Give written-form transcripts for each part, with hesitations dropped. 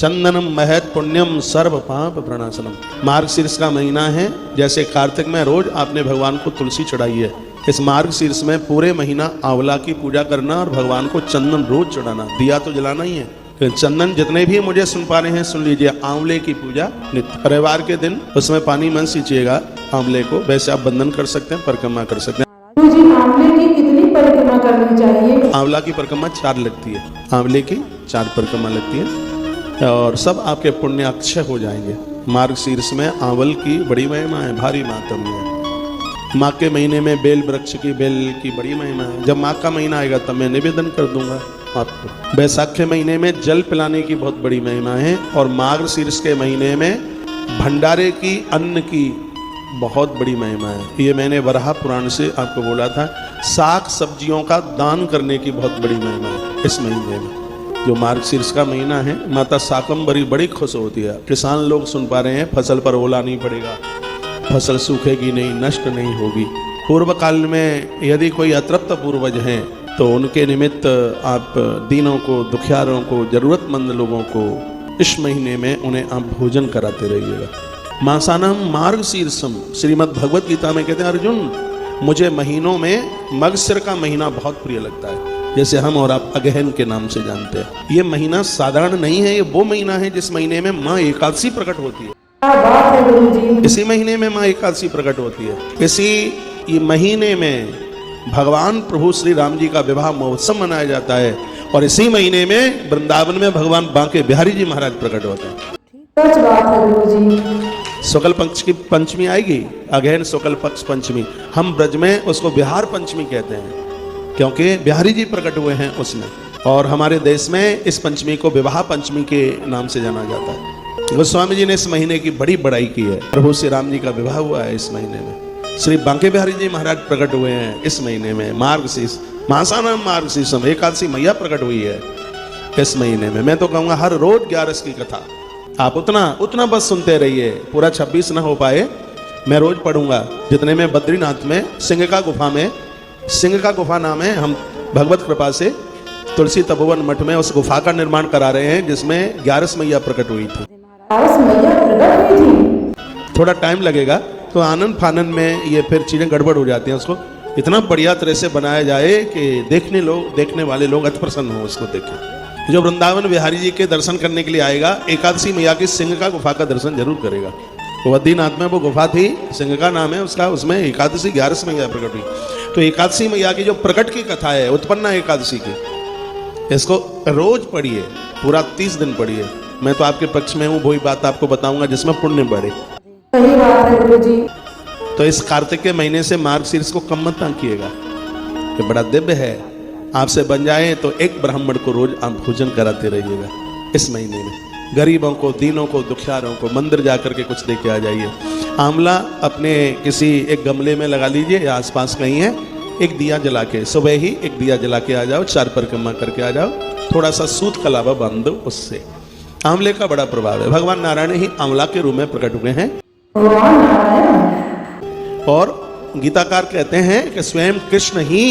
चंदनम महत पुण्यम सर्व पाप प्रणाशनम। मार्गशीर्ष का महीना है, जैसे कार्तिक में रोज आपने भगवान को तुलसी चढ़ाई है, इस मार्गशीर्ष में पूरे महीना आंवला की पूजा करना और भगवान को चंदन रोज चढ़ाना। दिया तो जलाना ही है, चंदन जितने भी मुझे सुन पा रहे हैं सुन लीजिए। आंवले की पूजा नित्य, रविवार के दिन उसमें पानी मन सींचिएगा आंवले को। वैसे आप बंधन कर सकते हैं, परिक्रमा कर सकते हैं। जी आंवले की कितनी परिक्रमा करनी चाहिए? आंवला की परिक्रमा 4 लगती है, आंवले की 4 परिक्रमा लगती है और सब आपके पुण्य अक्षय हो जाएंगे। मार्गशीर्ष में आंवल की बड़ी महिमा है, भारी मातम है। माघ के महीने में बेल वृक्ष की बेल की बड़ी महिमा है। जब माघ का महीना आएगा तब मैं निवेदन कर दूंगा आपको। बैसाख के महीने में जल पिलाने की बहुत बड़ी महिमा है और मार्गशीर्ष के महीने में भंडारे की अन्न की बहुत बड़ी महिमा है। ये मैंने वराह पुराण से आपको बोला था। साग सब्जियों का दान करने की बहुत बड़ी महिमा है इस महीने में। जो मार्गशीर्ष का महीना है, माता शाकंभरी बड़ी खुश होती है। किसान लोग सुन पा रहे हैं, फसल पर ओला नहीं पड़ेगा, फसल सूखेगी नहीं, नष्ट नहीं होगी। पूर्व काल में यदि कोई अतृप्त पूर्वज हैं तो उनके निमित्त आप दीनों को, दुखियारों को, जरूरतमंद लोगों को इस महीने में उन्हें आप भोजन कराते रहिएगा। मासानम मार्गशीर्षम, श्रीमद् भगवत गीता में कहते हैं अर्जुन मुझे महीनों में मगशिर का महीना बहुत प्रिय लगता है, जैसे हम और आप अगहन के नाम से जानते हैं। ये महीना साधारण नहीं है, ये वो महीना है जिस महीने में माँ एकादशी प्रकट होती है। इसी महीने में माँ एकादशी प्रकट होती है। इसी ये महीने में भगवान प्रभु श्री राम जी का विवाह महोत्सव मनाया जाता है और इसी महीने में वृंदावन में भगवान बांके बिहारी जी महाराज प्रकट होते हैं। सच बात है गुरुजी। शुक्ल पक्ष की पंचमी आएगी, अगहन शुक्ल पक्ष पंचमी, हम ब्रज में उसको बिहार पंचमी कहते हैं क्योंकि बिहारी जी प्रकट हुए हैं उसमें। और हमारे देश में इस पंचमी को विवाह पंचमी के नाम से जाना जाता है। गोस्वामी जी ने इस महीने की बड़ी बड़ाई की है। प्रभु श्री राम जी का विवाह हुआ है इस महीने में। श्री बांके बिहारी जी महाराज प्रकट हुए हैं इस महीने में। मार्गशीर्ष मासानाम मार्गशीर्षम, एकादशी मैया प्रकट हुई है इस महीने में। मैं तो कहूँगा हर रोज 11 की कथा आप उतना बस सुनते रहिए। पूरा 26 ना हो पाए, मैं रोज पढ़ूंगा। जितने में बद्रीनाथ में सिंह का गुफा नाम है, हम भगवत कृपा से तुलसी तपोवन मठ में उस गुफा का निर्माण करा रहे हैं जिसमें 11 मैया प्रकट हुई थी। थोड़ा टाइम लगेगा तो आनंद फानन में ये फिर चीजें गड़बड़ हो जाती हैं। उसको इतना बढ़िया तरह से बनाया जाए कि देखने वाले लोग अति प्रसन्न हो उसको देखें। जो वृंदावन बिहारी जी के दर्शन करने के लिए आएगा, एकादशी मैया की सिंह का गुफा का दर्शन जरूर करेगा। बद्रीनाथ में वो गुफा थी, सिंह का नाम है उसका, उसमें एकादशी 11 मैया प्रकट हुई। तो एकादशी मैया की जो प्रकट की कथा है, उत्पन्ना एकादशी की, इसको रोज पढ़िए, पूरा 30 दिन पढ़िए। मैं तो आपके पक्ष में हूँ, वही बात आपको बताऊंगा जिसमें पुण्य बढ़े। सही बात है गुरुजी। तो इस कार्तिक के महीने से मार्गशीर्ष को कम मत ताकिएगा, ये बड़ा दिव्य है। आपसे बन जाए तो एक ब्राह्मण को रोज आप भोजन कराते रहिएगा इस महीने में। गरीबों को, दीनों को, दुखियारों को मंदिर जाकर के कुछ देके आ जाइए। आंवला अपने किसी एक गमले में लगा लीजिए या आसपास कहीं है, एक दिया जला के, सुबह ही एक दिया जला के आ जाओ, 4 परिक्रमा करके आ जाओ, थोड़ा सा सूत कलावा बांध दो उससे। आंवले का बड़ा प्रभाव है। भगवान नारायण ही आंवला के रूप में प्रकट हुए हैं और गीताकार कहते हैं कि स्वयं कृष्ण ही,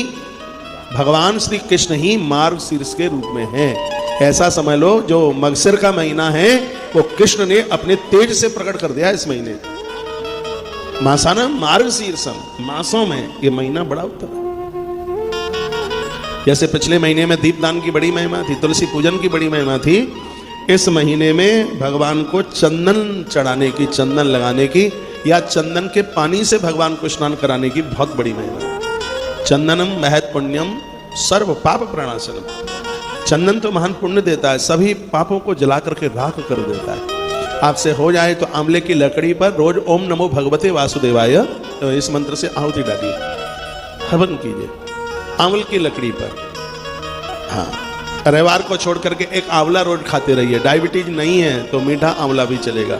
भगवान श्री कृष्ण ही मार्गशीर्ष के रूप में है। ऐसा समझ लो जो मगशिर का महीना है वो कृष्ण ने अपने तेज से प्रकट कर दिया इस महीने। मासाना मार्गशीर्षम, मासों में ये महीना बड़ा उत्तम है। जैसे पिछले महीने में दीपदान की बड़ी महिमा थी, तुलसी पूजन की बड़ी महिमा थी, इस महीने में भगवान को चंदन चढ़ाने की, चंदन लगाने की या चंदन के पानी से भगवान को स्नान कराने की बहुत बड़ी महिमा है। चंदनम महत पुण्यम सर्व पाप प्रणाशनम। चंदन तो महान पुण्य देता है, सभी पापों को जला करके राख कर देता है। आपसे हो जाए तो आंवले की लकड़ी पर रोज ओम नमो भगवते वासुदेवाय इस मंत्र से आहुति डालिए, हवन कीजिए आंवल की लकड़ी पर। हाँ, रविवार को छोड़ करके एक आंवला रोज खाते रहिए। डायबिटीज नहीं है तो मीठा आंवला भी चलेगा,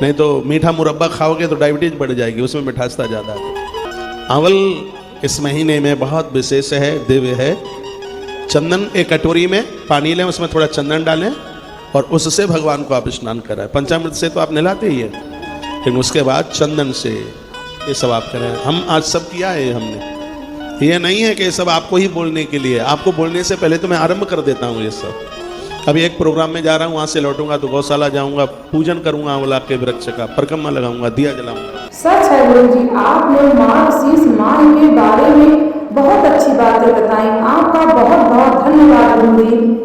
नहीं तो मीठा मुरब्बा खाओगे तो डायबिटीज बढ़ जाएगी, उसमें मिठासता ज़्यादा है। आंवल इस महीने में बहुत विशेष है, दिव्य है। चंदन एक कटोरी में पानी लें, उसमें थोड़ा चंदन डालें और उससे भगवान को आप स्नान कराएं। पंचामृत से तो आप नहलाते ही है, लेकिन उसके बाद चंदन से ये सब आप करें। हम आज सब किया है हमने, ये नहीं है कि ये सब आपको ही बोलने के लिए। आपको बोलने से पहले तो मैं आरंभ कर देता हूँ ये सब अभी एक प्रोग्राम में जा रहा हूँ, वहाँ से लौटूंगा तो गौशाला जाऊंगा, पूजन करूंगा आंवला के वृक्ष का, परिक्रमा लगाऊंगा, दिया जलाऊंगा। सच है गुरु जी, आपने मार्गशीर्ष माह के बारे में बहुत अच्छी बातें बताई। आपका बहुत बहुत धन्यवाद गुरुदेव।